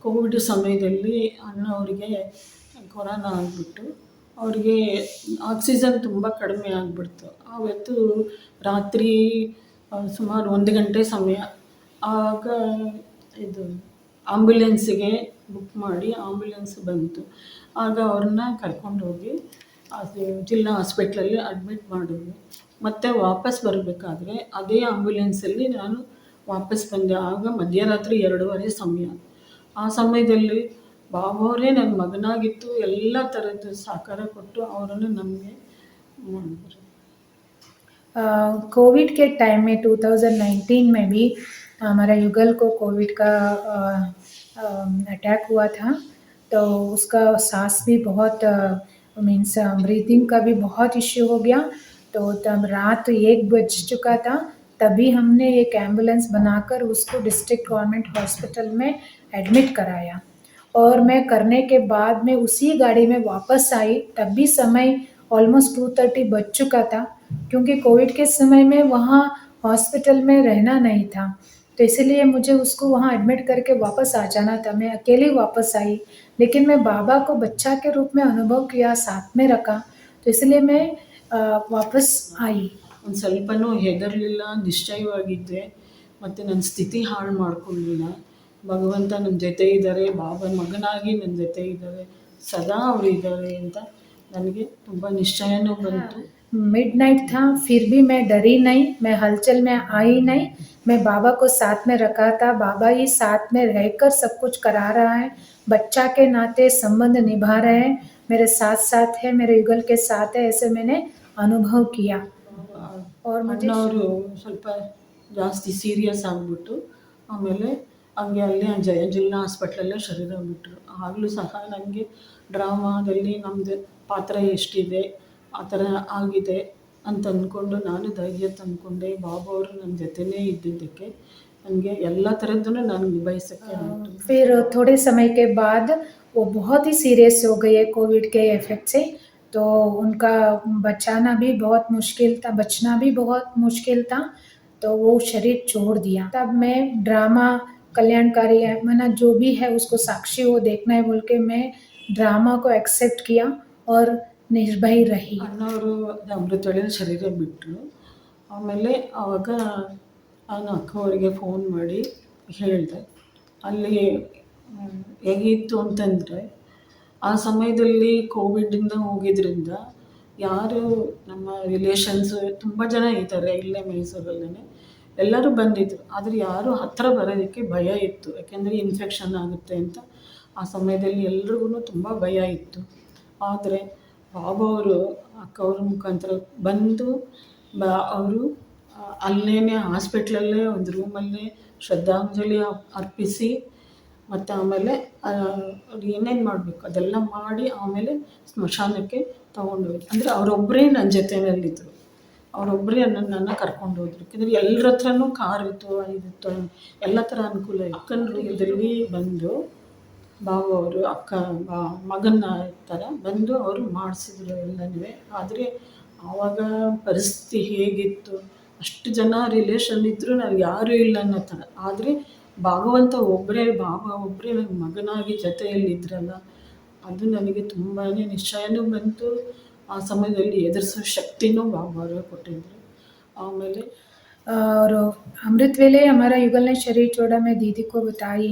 Covid ಸಮಯದಲ್ಲಿ ಅಣ್ಣವ್ರಿಗೆ corona ಆಗಿಬಿಟ್ಟು ಅವ್ರಿಗೆ ಆಕ್ಸಿಜನ್ ತುಂಬ ಕಡಿಮೆ ಆಗಿಬಿಡ್ತು. ಆವತ್ತು ರಾತ್ರಿ ಸುಮಾರು 1 ಗಂಟೆ ಸಮಯ. ಆಗ ಇದು ಆಂಬ್ಯುಲೆನ್ಸಿಗೆ ಬುಕ್ ಮಾಡಿ ಆಂಬ್ಯುಲೆನ್ಸ್ ಬಂತು. ಆಗ ಅವ್ರನ್ನ ಕರ್ಕೊಂಡೋಗಿ ಅದು ಜಿಲ್ಲಾ ಹಾಸ್ಪಿಟ್ಲಲ್ಲಿ ಅಡ್ಮಿಟ್ ಮಾಡಿದ್ವಿ. ಮತ್ತು ವಾಪಸ್ ಬರಬೇಕಾದ್ರೆ ಅದೇ ಆಂಬ್ಯುಲೆನ್ಸಲ್ಲಿ ನಾನು ವಾಪಸ್ ಬಂದೆ. ಆಗ ಮಧ್ಯರಾತ್ರಿ 2:30 ಸಮಯ. ಆ ಸಮಯದಲ್ಲಿ ಬಾಬಾವರೇ ನನ್ನ ಮಗನಾಗಿತ್ತು ಎಲ್ಲ ಥರದ್ದು ಸಹಕಾರ ಕೊಟ್ಟು ಅವರನ್ನು ನಮಗೆ ಮಾಡಿದ್ರು. कोविड के टाइम में 2019 में भी हमारा युगल को कोविड का अटैक हुआ था, तो उसका सांस भी बहुत मीन्स ब्रीथिंग का भी बहुत इश्यू हो गया। तो तब रात 1 बज चुका था, तभी हमने एक एम्बुलेंस बनाकर उसको डिस्ट्रिक्ट गवर्नमेंट हॉस्पिटल में एडमिट कराया और मैं करने के बाद में उसी गाड़ी में वापस आई। तब भी समय ऑलमोस्ट 2:30 बज चुका था, क्योंकि कोविड के समय में वहाँ हॉस्पिटल में रहना नहीं था, तो इसीलिए मुझे उसको वहाँ एडमिट करके वापस आ जाना था। मैं अकेली वापस आई, लेकिन मैं बाबा को बच्चा के रूप में अनुभव किया, साथ में रखा, तो इसलिए मैं वापस आई। ಒಂದು ಸ್ವಲ್ಪನೂ ಹೆದರಲಿಲ್ಲ, ನಿಶ್ಚಯವಾಗಿದ್ದೆ ಮತ್ತು ನನ್ನ ಸ್ಥಿತಿ ಹಾಳು ಮಾಡ್ಕೊಳ್ಳಲಿಲ್ಲ. ಭಗವಂತ ನನ್ನ ಜೊತೆ ಇದ್ದಾರೆ, ಬಾಬನ ಮಗನಾಗಿ ನನ್ನ ಜೊತೆ ಇದ್ದಾರೆ, ಸದಾ ಅವರು ಇದ್ದಾರೆ ಅಂತ ನನಗೆ ತುಂಬ ನಿಶ್ಚಯನೂ ಬಂತು. मिडनाइट था, फिर भी मैं डरी नहीं, मैं हलचल में आई नहीं, मैं बाबा को साथ में रखा था। बाबा ही साथ में रहकर सब कुछ करा रहा है, बच्चा के नाते संबंध निभा रहे हैं, मेरे साथ साथ है, मेरे युगल के साथ है, ऐसे मैंने अनुभव किया। और मुझे ಅಣ್ಣವರು ಸ್ವಲ್ಪ ಜಾಸ್ತಿ ಸೀರಿಯಸ್ ಆಗಿಬಿಟ್ಟು ಆಮೇಲೆ ಹಂಗೆ ಅಲ್ಲೇ ಜಿಲ್ಲಾ ಹಾಸ್ಪಿಟ್ಲಲ್ಲೇ ಶರೀರ ಬಿಟ್ಟರು. ಆಗಲೂ ಸಹ ನನಗೆ ಡ್ರಾಮಾದಲ್ಲಿ ನಮ್ಮದು ಪಾತ್ರ ಎಷ್ಟಿದೆ ಆ ಥರ ಆಗಿದೆ ಅಂತ ಅಂದ್ಕೊಂಡು ನಾನು ಧೈರ್ಯ ತಂದ್ಕೊಂಡೆ. ಬಾಬಾ ಅವರು ನನ್ನ ಜೊತೆನೇ ಇದ್ದಿದ್ದಕ್ಕೆ ನನಗೆ ಎಲ್ಲ ಥರದ್ದನ್ನು ನಾನು ನಿಭಾಯಿಸೋಕ್ಕೆ ಆಯಿತು. फिर थोड़े समय के बाद वो बहुत ही सीरियस हो गए कोविड के इफेक्ट से, तो उनका बचाना भी बहुत मुश्किल था, बचना भी बहुत मुश्किल था, तो वो शरीर छोड़ दिया। तब मैं ड्रामा कल्याणकारी है मैंने जो भी है उसको साक्षी वो देखना है बोल के मैं ड्रामा को एक्सेप्ट किया और निर्भय रही। ಅಣ್ಣವರು ಅಮೃತವಳ್ಳಿಯಲ್ಲಿ ಶರೀರ ಬಿಟ್ಟರು. ಆಮೇಲೆ ಆವಾಗ ನಾನು ಅಕ್ಕವರಿಗೆ ಫೋನ್ ಮಾಡಿ ಹೇಳಿದೆ. ಅಲ್ಲಿ ಹೇಗಿತ್ತು ಅಂತಂದರೆ ಆ ಸಮಯದಲ್ಲಿ ಕೋವಿಡಿಂದ ಹೋಗಿದ್ದರಿಂದ ಯಾರು ನಮ್ಮ ರಿಲೇಷನ್ಸು ತುಂಬ ಜನ ಇದ್ದಾರೆ ಇಲ್ಲೇ ಮೈಸೂರಲ್ಲೇ, ಎಲ್ಲರೂ ಬಂದಿದ್ದರು. ಆದರೆ ಯಾರೂ ಹತ್ತಿರ ಬರೋದಕ್ಕೆ ಭಯ ಇತ್ತು, ಯಾಕೆಂದರೆ ಇನ್ಫೆಕ್ಷನ್ ಆಗುತ್ತೆ ಅಂತ. ಆ ಸಮಯದಲ್ಲಿ ಎಲ್ರಿಗೂ ತುಂಬ ಭಯ ಇತ್ತು. ಆದರೆ ಬಾಬಾ ಅವರು ಅಕ್ಕವ್ರ ಮುಖಾಂತರ ಬಂದು ಅವರು ಅಲ್ಲೇ ಹಾಸ್ಪಿಟ್ಲಲ್ಲೇ ಒಂದು ರೂಮಲ್ಲೇ ಶ್ರದ್ಧಾಂಜಲಿ ಅರ್ಪಿಸಿ ಮತ್ತು ಆಮೇಲೆ ಅವ್ರು ಏನೇನು ಮಾಡಬೇಕು ಅದೆಲ್ಲ ಮಾಡಿ ಆಮೇಲೆ ಸ್ಮಶಾನಕ್ಕೆ ತೊಗೊಂಡೋಗಿ, ಅಂದರೆ ಅವರೊಬ್ಬರೇ ನನ್ನ ಜೊತೆಯಲ್ಲಿದ್ದರು, ಅವರೊಬ್ಬರೇ ನನ್ನನ್ನು ಕರ್ಕೊಂಡು ಹೋದ್ರು. ಯಾಕೆಂದರೆ ಎಲ್ಲರ ಹತ್ರನೂ ಕಾರ್ ಇತ್ತು, ಇದಿತ್ತು, ಎಲ್ಲ ಥರ ಅನುಕೂಲ ಇತ್ತು. ಅಕ್ಕನ ಇದರಲ್ಲಿ ಬಂದು ಬಾಬು ಅವರು ಅಕ್ಕ ಮಗನ ಥರ ಬಂದು ಅವರು ಮಾಡಿಸಿದ್ರು ಎಲ್ಲನೂ. ಆದರೆ ಆವಾಗ ಪರಿಸ್ಥಿತಿ ಹೇಗಿತ್ತು, ಅಷ್ಟು ಜನ ರಿಲೇಷನ್ ಇದ್ದರೂ ನನಗೆ ಯಾರೂ ಇಲ್ಲ ಅನ್ನೋ ಥರ. ಆದರೆ ಭಗವಂತ ಒಬ್ಬರೇ, ಬಾಬಾ ಒಬ್ಬರೇ ನನ್ನ ಮಗನಾಗಿ ಜೊತೆಯಲ್ಲಿದ್ದರಲ್ಲ, ಅದು ನನಗೆ ತುಂಬಾ ನಿಶ್ಚಯನೂ ಬಂತು. ಆ ಸಮಯದಲ್ಲಿ ಎದುರಿಸೋ ಶಕ್ತಿನೂ ಬಾಬಾ ಅವರು ಕೊಟ್ಟಿದ್ದರು. ಆಮೇಲೆ और अमृत वेले हमारा युगल ने शरीर छोड़ा, मैं दीदी को बताई।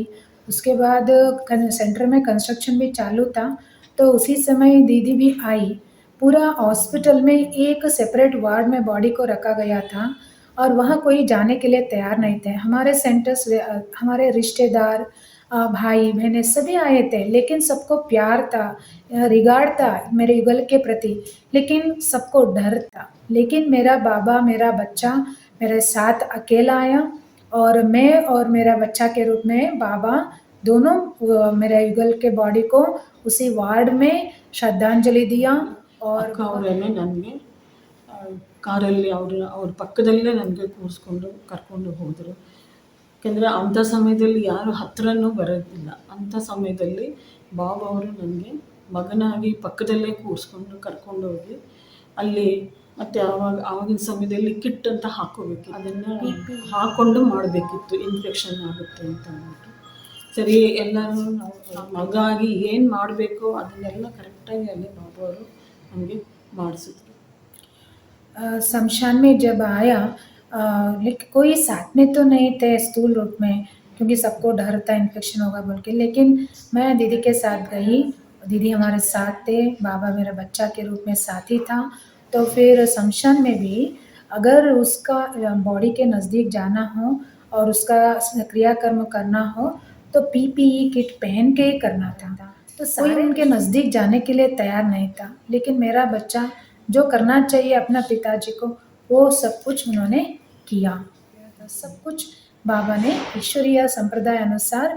उसके बाद सेंटर में कंस्ट्रक्शन भी चालू था, तो उसी समय दीदी भी आई। पूरा हॉस्पिटल में एक सेपरेट वार्ड में बॉडी को रखा गया था और वहाँ कोई जाने के लिए तैयार नहीं थे। हमारे सेंटर्स हमारे रिश्तेदार भाई बहनें सभी आए थे, लेकिन सबको प्यार था, रिगार्ड था मेरे युगल के प्रति, लेकिन सबको डर था। लेकिन मेरा बाबा, मेरा बच्चा मेरे साथ अकेला आया और मैं और मेरा बच्चा के रूप में बाबा दोनों मेरे युगल के बॉडी को उसी वार्ड में श्रद्धांजलि दिया। और ಅಕ್ಕ ಅವರೇನೆ ನನಗೆ ಕಾರಲ್ಲಿ ಅವ್ರ ಪಕ್ಕದಲ್ಲೇ ನನಗೆ ಕೂರಿಸ್ಕೊಂಡು ಕರ್ಕೊಂಡು ಹೋದರು. ಯಾಕೆಂದರೆ ಅಂಥ ಸಮಯದಲ್ಲಿ ಯಾರು ಹತ್ರನೂ ಬರೋದಿಲ್ಲ. ಅಂಥ ಸಮಯದಲ್ಲಿ ಬಾಬಾ ಅವರು ನನಗೆ ಮಗನಾಗಿ ಪಕ್ಕದಲ್ಲೇ ಕೂರಿಸ್ಕೊಂಡು ಕರ್ಕೊಂಡೋಗಿ ಅಲ್ಲಿ ಮತ್ತು ಆವಾಗಿನ ಸಮಯದಲ್ಲಿ ಕಿಟ್ ಅಂತ ಹಾಕ್ಕೋಬೇಕಿತ್ತು, ಅದನ್ನು ಹಾಕ್ಕೊಂಡು ಮಾಡಬೇಕಿತ್ತು, ಇನ್ಫೆಕ್ಷನ್ ಆಗುತ್ತೆ ಅಂತ ಅಂದ್ಬಿಟ್ಟು. ಸರಿ ಎಲ್ಲರೂ ನಾವು ಮಗ ಆಗಿ ಏನು ಮಾಡಬೇಕೋ ಅದನ್ನೆಲ್ಲ ಕರೆಕ್ಟಾಗಿ ಅಲ್ಲಿ ಬಾಬು ಅವರು ನಮಗೆ ಮಾಡಿಸಿದ್ರು. शमशान में जब आया लेकिन कोई साथ में तो नहीं थे स्थूल रूप में, क्योंकि सबको डर था इन्फेक्शन होगा बोल के, लेकिन मैं दीदी के साथ गई। दीदी हमारे साथ थे, बाबा मेरा बच्चा के रूप में साथी था। तो फिर शमशान में भी अगर उसका बॉडी के नज़दीक जाना हो और उसका क्रियाकर्म करना हो तो पीपीई किट पहन के ही करना था। तो कोई उनके नज़दीक जाने के लिए तैयार नहीं था, लेकिन मेरा बच्चा जो करना चाहिए अपना पिताजी को वो सब कुछ उन्होंने किया। सब कुछ बाबा ने ईश्वरीय संप्रदाय अनुसार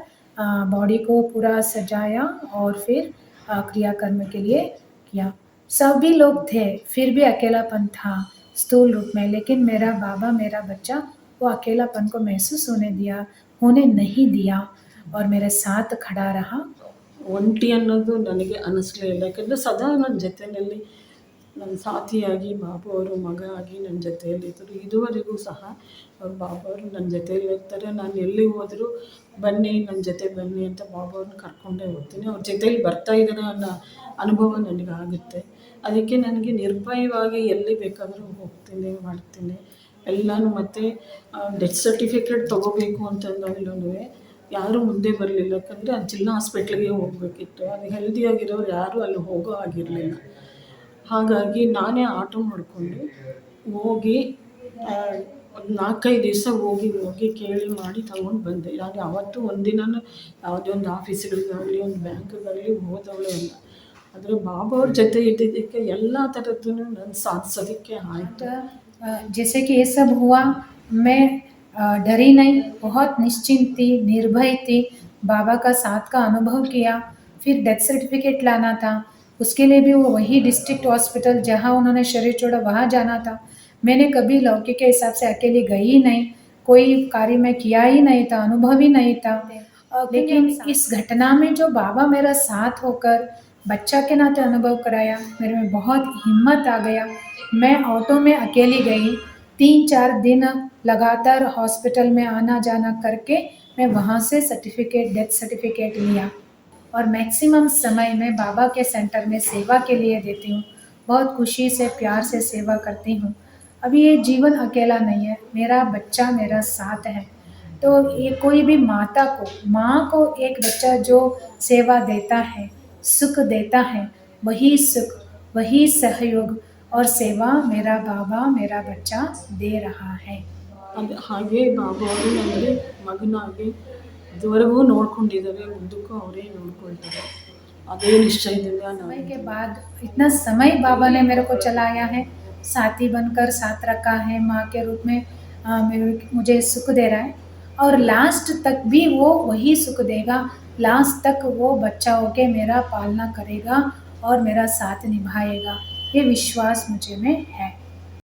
बॉडी को पूरा सजाया और फिर क्रियाकर्म के लिए किया। सभी लोग थे, फिर भी अकेलापन था स्थूल रूप में, लेकिन मेरा बाबा मेरा बच्चा वो अकेलापन को महसूस होने नहीं दिया और मेरे साथ खड़ा रहा। ಒಂಟಿ ಅನ್ನೋದು ನನಗೆ ಅನ್ನಿಸ್ಲೇ ಇಲ್ಲ, ಯಾಕಂದರೆ ಸದಾ ನನ್ನ ಜೊತೆಯಲ್ಲಿ ನನ್ನ ಸಾಥಿಯಾಗಿ ಬಾಬು ಅವರು ಮಗ ಆಗಿ ನನ್ನ ಜೊತೆಯಲ್ಲಿದ್ದರು. ಇದುವರೆಗೂ ಸಹ ಅವ್ರು ಬಾಬು ಅವರು ನನ್ನ ಜೊತೆಯಲ್ಲಿ ಇರ್ತಾರೆ. ನಾನು ಎಲ್ಲಿ ಹೋದರೂ ಬನ್ನಿ ನನ್ನ ಜೊತೆ ಬನ್ನಿ ಅಂತ ಬಾಬು ಅವ್ರನ್ನ ಕರ್ಕೊಂಡೇ ಹೋಗ್ತೀನಿ. ಅವ್ರ ಜೊತೆಯಲ್ಲಿ ಬರ್ತಾ ಇದ್ದಾರೆ ಅನ್ನೋ ಅನುಭವ ನನಗಾಗುತ್ತೆ. ಅದಕ್ಕೆ ನನಗೆ ನಿರ್ಭಯವಾಗಿ ಎಲ್ಲಿ ಬೇಕಾದರೂ ಹೋಗ್ತೀನಿ, ಮಾಡ್ತೀನಿ ಎಲ್ಲನೂ. ಮತ್ತು ಡೆತ್ ಸರ್ಟಿಫಿಕೇಟ್ ತೊಗೋಬೇಕು ಅಂತಂದಾಗಲೂ ಯಾರೂ ಮುಂದೆ ಬರಲಿಲ್ಲ, ಯಾಕಂದರೆ ಅದು ಜಿಲ್ಲಾ ಹಾಸ್ಪಿಟ್ಲಿಗೆ ಹೋಗಬೇಕಿತ್ತು. ಅದು ಹೆಲ್ದಿಯಾಗಿರೋರು ಯಾರೂ ಅಲ್ಲಿ ಹೋಗೋ ಆಗಿರಲಿಲ್ಲ. ಹಾಗಾಗಿ ನಾನೇ ಆಟೋ ಮಾಡಿಕೊಂಡು ಹೋಗಿ ಒಂದು 4-5 ದಿವಸ ಹೋಗಿ ಕೇಳಿ ಮಾಡಿ ತಗೊಂಡು ಬಂದೆ. ನಾನು ಯಾವತ್ತೂ ಒಂದಿನನೂ ಯಾವುದೇ ಒಂದು ಆಫೀಸ್ಗಳಿಗಾಗಲಿ ಒಂದು ಬ್ಯಾಂಕ್ಗಾಗಲಿ ಹೋದವಳೇ ಅಲ್ಲ. ಆದರೆ ಬಾಬಾ ಅವ್ರ ಜೊತೆ ಇದ್ದಿದ್ದಕ್ಕೆ ಎಲ್ಲ ಥರದ್ದೂ ನಾನು ಸಾಧಿಸೋದಕ್ಕೆ ಆಯಿತು. जैसे कि ये सब हुआ, मैं डरी नहीं, बहुत निश्चिंत थी, निर्भय थी, बाबा का साथ का अनुभव किया। फिर डेथ सर्टिफिकेट लाना था, उसके लिए भी वो वही डिस्ट्रिक्ट हॉस्पिटल जहाँ उन्होंने शरीर छोड़ा वहाँ जाना था। मैंने कभी लौकिक के हिसाब से अकेली गई ही नहीं, कोई कार्य में किया ही नहीं था, अनुभव ही नहीं था। लेकिन इस घटना में जो बाबा मेरा साथ होकर बच्चा के नाते अनुभव कराया, मेरे में बहुत हिम्मत आ गया। मैं ऑटो में अकेली गई, 3-4 दिन लगातार हॉस्पिटल में आना जाना करके मैं वहाँ से डेथ सर्टिफिकेट लिया और मैक्सिमम समय मैं बाबा के सेंटर में सेवा के लिए देती हूँ। बहुत खुशी से प्यार से सेवा करती हूँ। अभी ये जीवन अकेला नहीं है, मेरा बच्चा मेरा साथ है। तो ये कोई भी माँ को एक बच्चा जो सेवा देता है, सुख देता है, वही सुख, वही सहयोग और सेवा मेरा बाबा मेरा बच्चा दे रहा है। ಅದು ಹಾಗೆ ಬಾಬು ಅವರು ನನಗೆ ಮಗನಾಗಿ ಇದುವರೆಗೂ ನೋಡ್ಕೊಂಡಿದ್ದಾರೆ, ಮುಂದಕ್ಕೂ ಅವರೇ ನೋಡ್ಕೊಳ್ತಾರೆ. ಅದೇ ನಿಶ್ಚಯದಿಂದ समय के बाद इतना समय बाबा ने मेरे को चलाया है, साथी बनकर साथ रखा है, माँ के रूप में मुझे सुख दे रहा है और लास्ट तक भी वो वही सुख देगा। लास्ट तक वो बच्चा होके मेरा पालना करेगा और मेरा साथ निभाएगा, ये विश्वास मुझे में है।